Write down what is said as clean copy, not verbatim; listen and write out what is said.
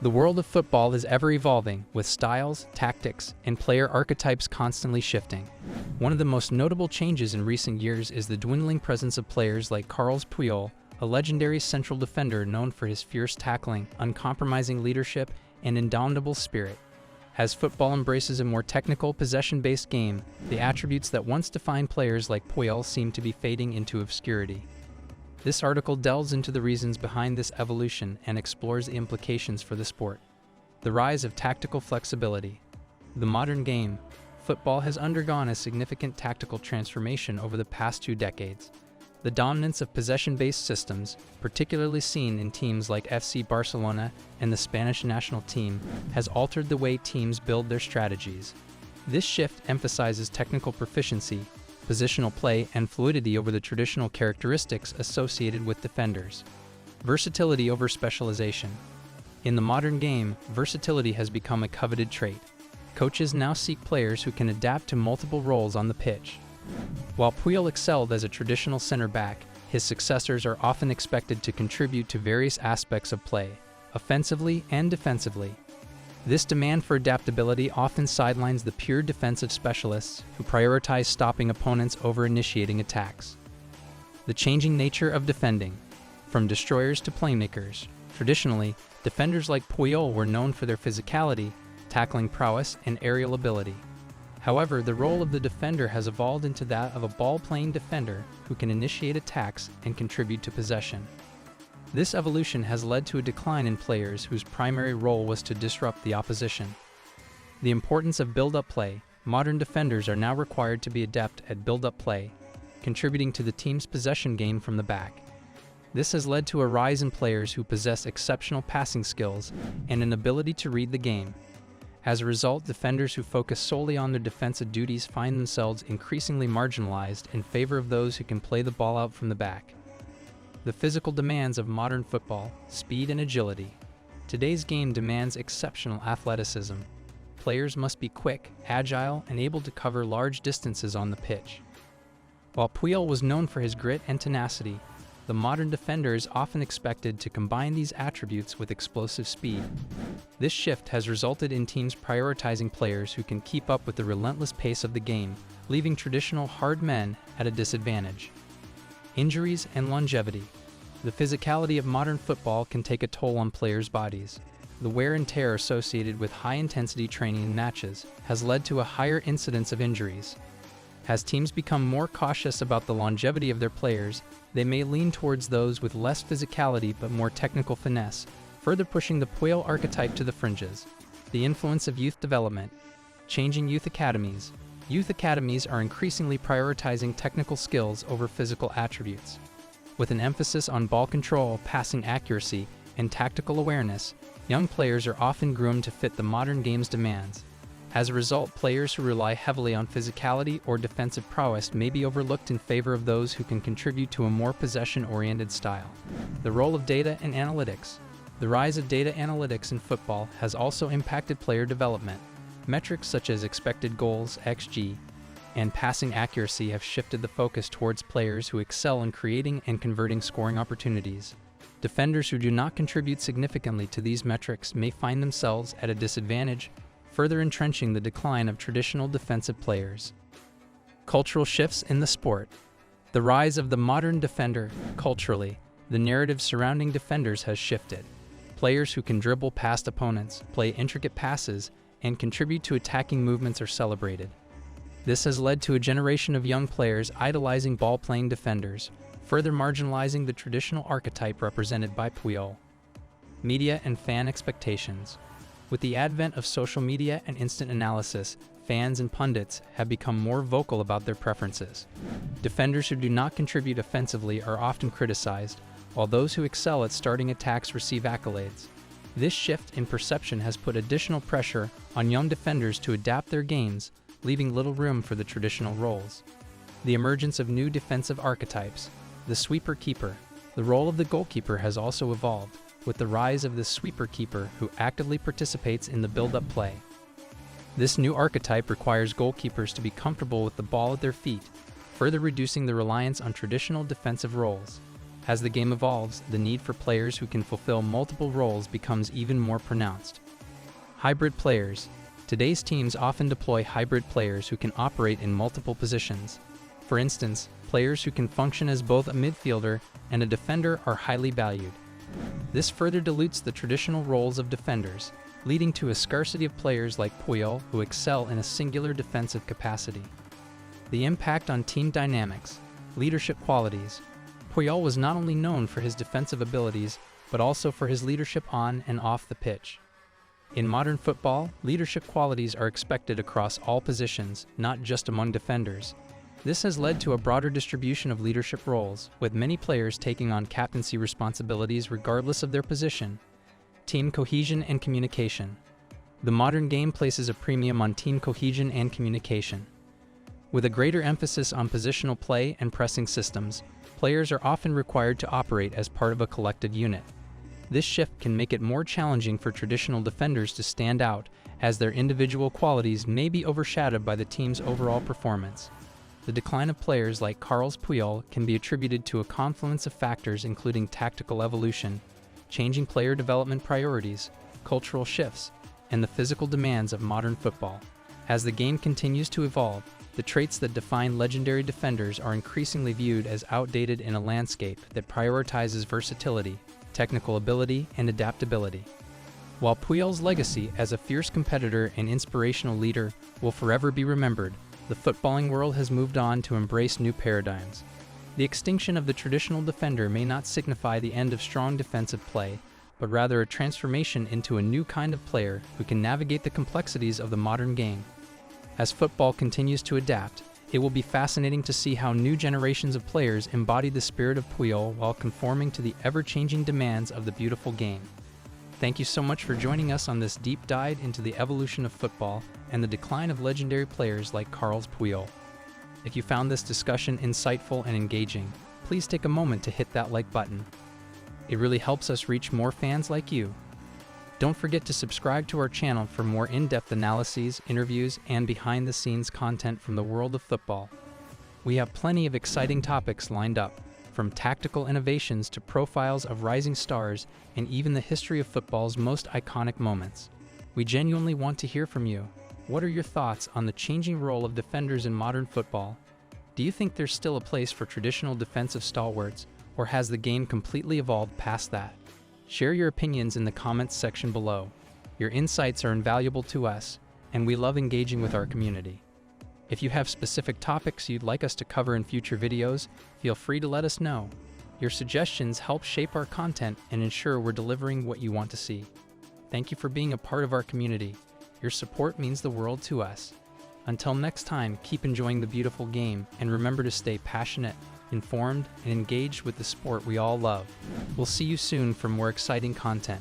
The world of football is ever evolving, with styles, tactics, and player archetypes constantly shifting. One of the most notable changes in recent years is the dwindling presence of players like Carles Puyol, a legendary central defender known for his fierce tackling, uncompromising leadership, and indomitable spirit. As football embraces a more technical, possession-based game, the attributes that once defined players like Puyol seem to be fading into obscurity. This article delves into the reasons behind this evolution and explores the implications for the sport. The rise of tactical flexibility. The modern game, football has undergone a significant tactical transformation over the past 2 decades. The dominance of possession-based systems, particularly seen in teams like FC Barcelona and the Spanish national team, has altered the way teams build their strategies. This shift emphasizes technical proficiency, positional play, and fluidity over the traditional characteristics associated with defenders. Versatility over specialization. In the modern game, versatility has become a coveted trait. Coaches now seek players who can adapt to multiple roles on the pitch. While Puyol excelled as a traditional center back, his successors are often expected to contribute to various aspects of play, offensively and defensively. This demand for adaptability often sidelines the pure defensive specialists who prioritize stopping opponents over initiating attacks. The changing nature of defending. From destroyers to playmakers. Traditionally, defenders like Puyol were known for their physicality, tackling prowess, and aerial ability. However, the role of the defender has evolved into that of a ball-playing defender who can initiate attacks and contribute to possession. This evolution has led to a decline in players whose primary role was to disrupt the opposition. The importance of build-up play. Modern defenders are now required to be adept at build-up play, contributing to the team's possession gain from the back. This has led to a rise in players who possess exceptional passing skills and an ability to read the game. As a result, defenders who focus solely on their defensive duties find themselves increasingly marginalized in favor of those who can play the ball out from the back. The physical demands of modern football, speed and agility. Today's game demands exceptional athleticism. Players must be quick, agile, and able to cover large distances on the pitch. While Puyol was known for his grit and tenacity, the modern defender is often expected to combine these attributes with explosive speed. This shift has resulted in teams prioritizing players who can keep up with the relentless pace of the game, leaving traditional hard men at a disadvantage. Injuries and longevity. The physicality of modern football can take a toll on players' bodies. The wear and tear associated with high-intensity training and matches has led to a higher incidence of injuries. As teams become more cautious about the longevity of their players, they may lean towards those with less physicality but more technical finesse, further pushing the Puyol archetype to the fringes. The influence of youth development. Changing youth academies. Youth academies are increasingly prioritizing technical skills over physical attributes. With an emphasis on ball control, passing accuracy, and tactical awareness, young players are often groomed to fit the modern game's demands. As a result, players who rely heavily on physicality or defensive prowess may be overlooked in favor of those who can contribute to a more possession-oriented style. The role of data and analytics. The rise of data analytics in football has also impacted player development. Metrics such as expected goals, XG, and passing accuracy have shifted the focus towards players who excel in creating and converting scoring opportunities. Defenders who do not contribute significantly to these metrics may find themselves at a disadvantage, further entrenching the decline of traditional defensive players. Cultural shifts in the sport. The rise of the modern defender. Culturally, the narrative surrounding defenders has shifted. Players who can dribble past opponents, play intricate passes, and contribute to attacking movements are celebrated. This has led to a generation of young players idolizing ball-playing defenders, further marginalizing the traditional archetype represented by Puyol. Media and fan expectations. With the advent of social media and instant analysis, fans and pundits have become more vocal about their preferences. Defenders who do not contribute offensively are often criticized, while those who excel at starting attacks receive accolades. This shift in perception has put additional pressure on young defenders to adapt their games, leaving little room for the traditional roles. The emergence of new defensive archetypes. The sweeper keeper. The role of the goalkeeper has also evolved, with the rise of the sweeper keeper who actively participates in the build-up play. This new archetype requires goalkeepers to be comfortable with the ball at their feet, further reducing the reliance on traditional defensive roles. As the game evolves, the need for players who can fulfill multiple roles becomes even more pronounced. Hybrid players. Today's teams often deploy hybrid players who can operate in multiple positions. For instance, players who can function as both a midfielder and a defender are highly valued. This further dilutes the traditional roles of defenders, leading to a scarcity of players like Puyol who excel in a singular defensive capacity. The impact on team dynamics. Leadership qualities. Puyol was not only known for his defensive abilities, but also for his leadership on and off the pitch. In modern football, leadership qualities are expected across all positions, not just among defenders. This has led to a broader distribution of leadership roles, with many players taking on captaincy responsibilities regardless of their position. Team cohesion and communication. The modern game places a premium on team cohesion and communication. With a greater emphasis on positional play and pressing systems, players are often required to operate as part of a collected unit. This shift can make it more challenging for traditional defenders to stand out, as their individual qualities may be overshadowed by the team's overall performance. The decline of players like Carles Puyol can be attributed to a confluence of factors including tactical evolution, changing player development priorities, cultural shifts, and the physical demands of modern football. As the game continues to evolve, the traits that define legendary defenders are increasingly viewed as outdated in a landscape that prioritizes versatility, technical ability, and adaptability. While Puyol's legacy as a fierce competitor and inspirational leader will forever be remembered, the footballing world has moved on to embrace new paradigms. The extinction of the traditional defender may not signify the end of strong defensive play, but rather a transformation into a new kind of player who can navigate the complexities of the modern game. As football continues to adapt, it will be fascinating to see how new generations of players embody the spirit of Puyol while conforming to the ever-changing demands of the beautiful game. Thank you so much for joining us on this deep dive into the evolution of football and the decline of legendary players like Carles Puyol. If you found this discussion insightful and engaging, please take a moment to hit that like button. It really helps us reach more fans like you. Don't forget to subscribe to our channel for more in-depth analyses, interviews, and behind-the-scenes content from the world of football. We have plenty of exciting topics lined up, from tactical innovations to profiles of rising stars and even the history of football's most iconic moments. We genuinely want to hear from you. What are your thoughts on the changing role of defenders in modern football? Do you think there's still a place for traditional defensive stalwarts, or has the game completely evolved past that? Share your opinions in the comments section below. Your insights are invaluable to us, and we love engaging with our community. If you have specific topics you'd like us to cover in future videos, feel free to let us know. Your suggestions help shape our content and ensure we're delivering what you want to see. Thank you for being a part of our community. Your support means the world to us. Until next time, keep enjoying the beautiful game and remember to stay passionate, informed, and engaged with the sport we all love. We'll see you soon for more exciting content.